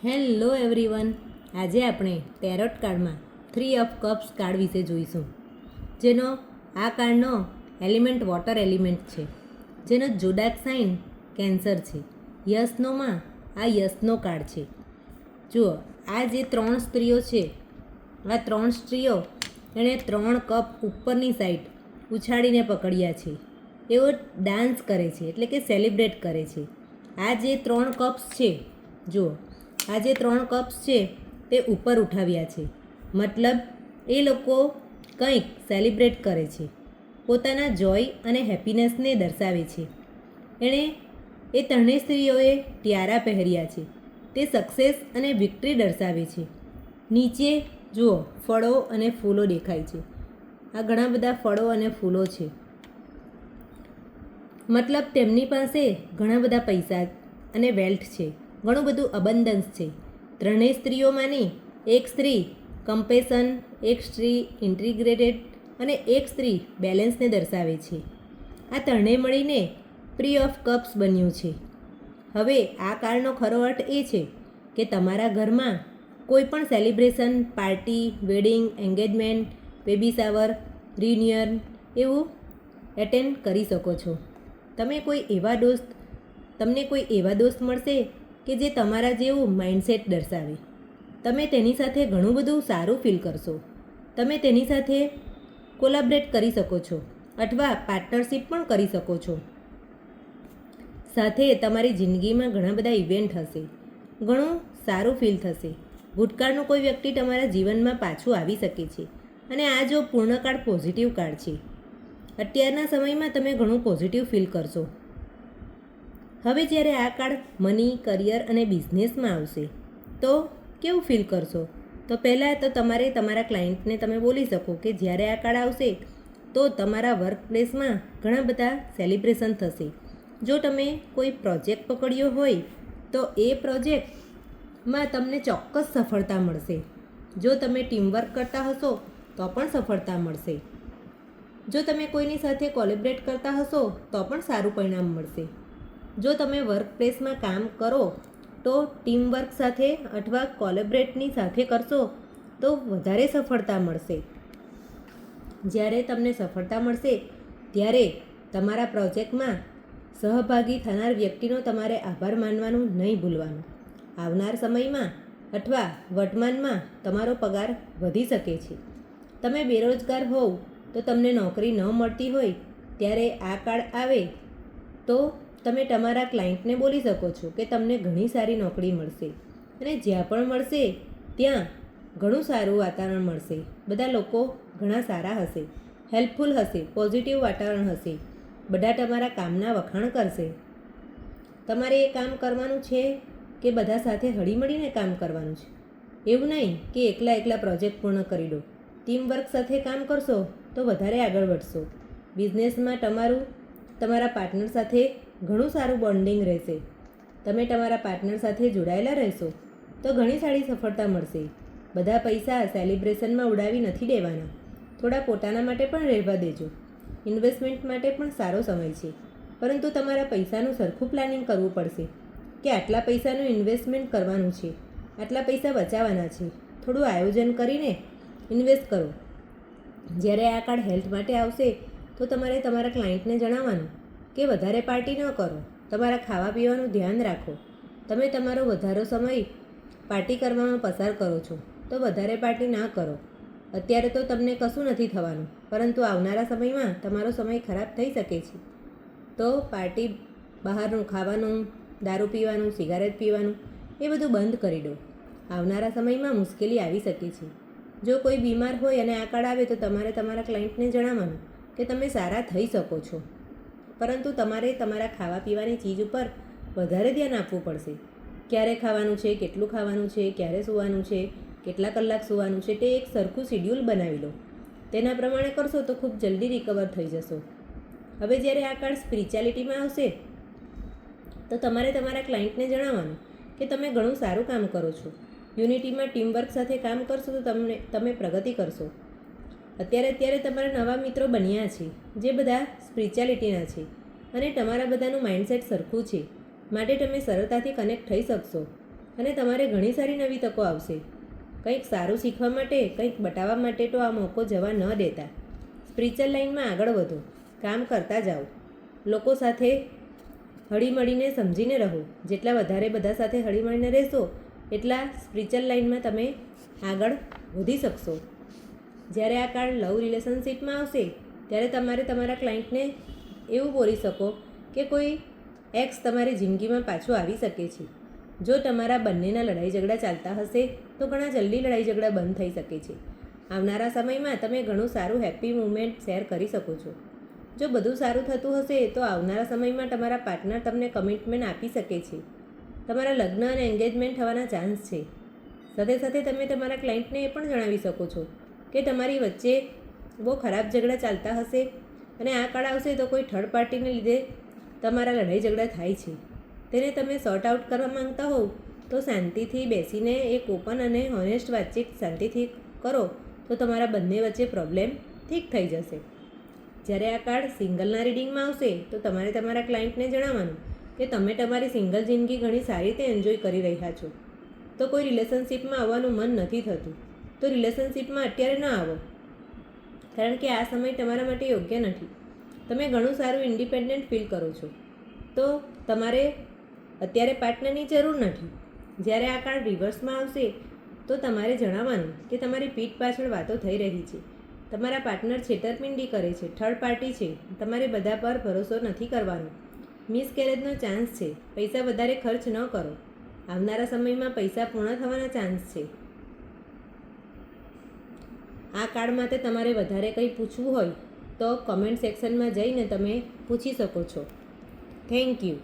Hello everyone. આજે આપણે tarot કાર્ડમાં 3 ઓફ કપ્સ કાર્ડ વિશે જોઈશું, જેનો આ કાર્ડનો એલિમેન્ટ વોટર એલિમેન્ટ છે, જેનો જોડાક સાઇન કેન્સર છે. યસનોમાં આ યસનો કાર્ડ છે. જુઓ, આ જે 3 સ્ત્રીઓ છે, આ 3 સ્ત્રીઓ એણે 3 કપ ઉપરની સાઈડ ઉછાળીને પકડ્યા છે. એઓ ડાન્સ કરે છે, એટલે કે સેલિબ્રેટ કરે છે. આ જે 3 કપ્સ છે, જુઓ, આ જે 3 કપ્સ છે તે ઉપર ઉઠાવ્યા છે, મતલબ એ લોકો કંઈક સેલિબ્રેટ કરે છે, પોતાના જોય અને હેપીનેસને દર્શાવે છે. એણે એ ત્રણેય સ્ત્રીઓએ ટિયારા પહેર્યા છે, તે સક્સેસ અને વિક્ટરી દર્શાવે છે. નીચે જુઓ, ફળો અને ફૂલો દેખાય છે. આ ઘણા બધા ફળો અને ફૂલો છે, મતલબ તેમની પાસે ઘણા બધા પૈસા અને વેલ્થ છે, ઘણું બધું અબન્ડન્સ છે. ત્રણેય સ્ત્રીઓમાંની એક સ્ત્રી કમ્પેશન, એક સ્ત્રી ઇન્ટિગ્રેટેડ અને એક સ્ત્રી બેલેન્સને દર્શાવે છે. આ ત્રણેય મળીને પ્રી ઓફ કપ્સ બન્યું છે. હવે આ કાર્ડનો ખરો અર્થ એ છે કે તમારા ઘરમાં કોઈ પણ celebration, party, wedding, engagement, baby shower, reunion એવું એટેન્ડ કરી શકો છો. તમને કોઈ એવા દોસ્ત મળશે કે જે તમારા જેવું માઇન્ડસેટ દર્શાવે. તમે તેની સાથે ઘણું બધું સારું ફીલ કરશો. તમે તેની સાથે કોલાબરેટ કરી શકો છો અથવા પાર્ટનરશિપ પણ કરી શકો છો. સાથે તમારી જિંદગીમાં ઘણા બધા ઇવેન્ટ હશે, ઘણું સારું ફીલ થશે. ભૂતકાળનું કોઈ વ્યક્તિ તમારા જીવનમાં પાછું આવી શકે છે. અને આ જો પૂર્ણ કાર્ડ પોઝિટિવ કાર્ડ છે. અત્યારના સમયમાં તમે ઘણું પોઝિટિવ ફીલ કરશો. હવે જ્યારે આ કાર્ડ મની, કરિયર અને બિઝનેસમાં આવશે તો કેવું ફીલ કરશો? તો પહેલાં તો તમારે તમારા ક્લાયન્ટને તમે બોલી શકો કે જ્યારે આ કાર્ડ આવશે તો તમારા વર્ક પ્લેસમાં ઘણા બધા સેલિબ્રેશન થશે. જો તમે કોઈ પ્રોજેક્ટ પકડ્યો હોય તો એ પ્રોજેક્ટમાં તમને ચોક્કસ સફળતા મળશે. જો તમે ટીમવર્ક કરતા હશો તો પણ સફળતા મળશે. જો તમે કોઈની સાથે કોલેબરેટ કરતા હશો તો પણ સારું પરિણામ મળશે. જો તમે વર્ક પ્લેસમાં કામ કરો તો ટીમવર્ક સાથે અથવા કોલેબરેટની સાથે કરશો તો વધારે સફળતા મળશે. જ્યારે તમને સફળતા મળશે ત્યારે તમારા પ્રોજેક્ટમાં સહભાગી થનાર વ્યક્તિનો તમારે આભાર માનવાનું નહીં ભૂલવાનું. આવનાર સમયમાં અથવા વર્તમાનમાં તમારો પગાર વધી શકે છે. તમે બેરોજગાર હોવ તો તમને નોકરી ન મળતી હોય ત્યારે આ કાર્ડ આવે તો તમે તમારા ક્લાયન્ટને બોલી શકો છો કે તમને ઘણી સારી નોકરી મળશે. અને જ્યાં પણ મળશે ત્યાં ઘણું સારું વાતાવરણ મળશે. બધા લોકો ઘણા સારા હશે, હેલ્પફુલ હશે, પોઝિટિવ વાતાવરણ હશે. બધા તમારા કામના વખાણ કરશે. તમારે એ કામ કરવાનું છે કે બધા સાથે હળીમળીને કામ કરવાનું છે. એવું નહીં કે એકલા પ્રોજેક્ટ પૂર્ણ કરી દો. ટીમવર્ક સાથે કામ કરશો તો વધારે આગળ વધશો. બિઝનેસમાં તમારા પાર્ટનર સાથે ઘણું સારું બોન્ડિંગ રહેશે. તમે તમારા પાર્ટનર સાથે જોડાયેલા રહેશો તો ઘણી સારી સફળતા મળશે. બધા પૈસા સેલિબ્રેશનમાં ઉડાવી નથી દેવાના. થોડા પોતાના માટે પણ રહેવા દેજો. ઇન્વેસ્ટમેન્ટ માટે પણ સારો સમય છે, પરંતુ તમારા પૈસાનું સરખું પ્લાનિંગ કરવું પડશે કે આટલા પૈસાનું ઇન્વેસ્ટમેન્ટ કરવાનું છે, આટલા પૈસા બચાવવાના છે. થોડું આયોજન કરીને ઇન્વેસ્ટ કરો. જ્યારે આ કાર્ડ હેલ્થ માટે આવશે તો તમારે તમારા ક્લાયન્ટને જણાવવાનું કે વધારે પાર્ટી ન કરો, તમારા ખાવા પીવાનું ધ્યાન રાખો. તમે તમારો વધારો સમય પાર્ટી કરવામાં પસાર કરો છો તો વધારે પાર્ટી ના કરો. અત્યારે તો તમને કશું નથી થવાનું, પરંતુ આવનારા સમયમાં તમારો સમય ખરાબ થઈ શકે છે. તો પાર્ટી, બહારનું ખાવાનું, દારૂ પીવાનું, સિગારેટ પીવાનું એ બધું બંધ કરી દો. આવનારા સમયમાં મુશ્કેલી આવી શકે છે. જો કોઈ બીમાર હોય અને આ કાર્ડ આવે તો તમારે તમારા ક્લાયન્ટને જણાવવાનું કે તમે સારા થઈ શકો છો, પરંતુ તમારે તમારા ખાવા પીવાની ચીજ ઉપર વધારે ધ્યાન આપવું પડશે. ક્યારે ખાવાનું છે, કેટલું ખાવાનું છે, ક્યારે સૂવાનું છે, કેટલા કલાક સૂવાનું છે, તે એક સરખું શિડ્યુલ બનાવી લો. તેના પ્રમાણે કરશો તો ખૂબ જલ્દી રિકવર થઈ જશો. હવે જ્યારે આ કાર્ડ સ્પિરિચ્યુઆલિટીમાં આવશે તો તમારે તમારા ક્લાયન્ટને જણાવવાનું કે તમે ઘણું સારું કામ કરો છો. યુનિટીમાં ટીમવર્ક સાથે કામ કરશો તો તમે પ્રગતિ કરશો. અત્યારે તમારા નવા મિત્રો બન્યા છે જે બધા સ્પિરિચ્યુઆલિટીના છે અને તમારા બધાનું માઇન્ડસેટ સરખું છે, માટે તમે સરળતાથી કનેક્ટ થઈ શકશો. અને તમારે ઘણી સારી નવી તકો આવશે. કંઈક સારું શીખવા માટે, કંઈક બતાવવા માટે તો આ મોકો જવા ન દેતા. સ્પિરિચ્યુઅલ લાઇનમાં આગળ વધો, કામ કરતા જાઓ, લોકો સાથે હળીમળીને સમજીને રહો. જેટલા વધારે બધા સાથે હળીમળીને રહેશો એટલા સ્પિરિચ્યુઅલ લાઇનમાં તમે આગળ વધી શકશો. જ્યારે આ કાર્ડ લવ રિલેશનશિપમાં આવશે ત્યારે તમારે તમારા ક્લાયન્ટને એવું બોલી શકો કે કોઈ એક્સ તમારી જિંદગીમાં પાછું આવી શકે છે. જો તમારા બંનેના લડાઈ ઝઘડા ચાલતા હશે તો ઘણા જલ્દી લડાઈ ઝઘડા બંધ થઈ શકે છે. આવનારા સમયમાં તમે ઘણું સારું હેપી મુમેન્ટ શેર કરી શકો છો. જો બધું સારું થતું હશે તો આવનારા સમયમાં તમારા પાર્ટનર તમને કમિટમેન્ટ આપી શકે છે. તમારા લગ્ન અને એન્ગેજમેન્ટ થવાના ચાન્સ છે. સાથે સાથે તમે તમારા ક્લાયન્ટને એ પણ જણાવી શકો છો કે તમારી વચ્ચે બહુ ખરાબ ઝઘડા ચાલતા હશે અને આ કાળ આવશે તો કોઈ થર્ડ પાર્ટીને લીધે તમારા લડાઈ ઝઘડા થાય છે. તેને તમે સોર્ટ આઉટ કરવા માંગતા હોવ તો શાંતિથી બેસીને એક ઓપન અને હોનેસ્ટ વાતચીત શાંતિથી કરો તો તમારા બંને વચ્ચે પ્રોબ્લેમ ઠીક થઈ જશે. જ્યારે આ કાર્ડ સિંગલના રીડિંગમાં આવશે તો તમારે તમારા ક્લાયન્ટને જણાવવાનું કે તમે તમારી સિંગલ જિંદગી ઘણી સારી રીતે એન્જોય કરી રહ્યા છો. તો કોઈ રિલેશનશિપમાં આવવાનું મન નથી થતું તો રિલેશનશિપમાં અત્યારે ન આવો, કારણ કે આ સમય તમારા માટે યોગ્ય નથી. તમે ઘણું સારું ઇન્ડિપેન્ડન્ટ ફીલ કરો છો તો તમારે અત્યારે પાર્ટનરની જરૂર નથી. જ્યારે આ કાર્ડ રિવર્સમાં આવશે તો તમારે જણાવવાનું કે તમારી પીઠ પાછળ વાતો થઈ રહી છે, તમારા પાર્ટનર છેતરપિંડી કરે છે, થર્ડ પાર્ટી છે, તમારે બધા પર ભરોસો નથી કરવાનો, મિસકેરેજનો ચાન્સ છે, પૈસા વધારે ખર્ચ ન કરો, આવનારા સમયમાં પૈસા પૂર્ણ થવાના ચાન્સ છે. આ કાર્ડ માટે તમારે વધારે કંઈ પૂછવું હોય તો કમેન્ટ સેક્શનમાં જઈને તમે પૂછી શકો છો. Thank you.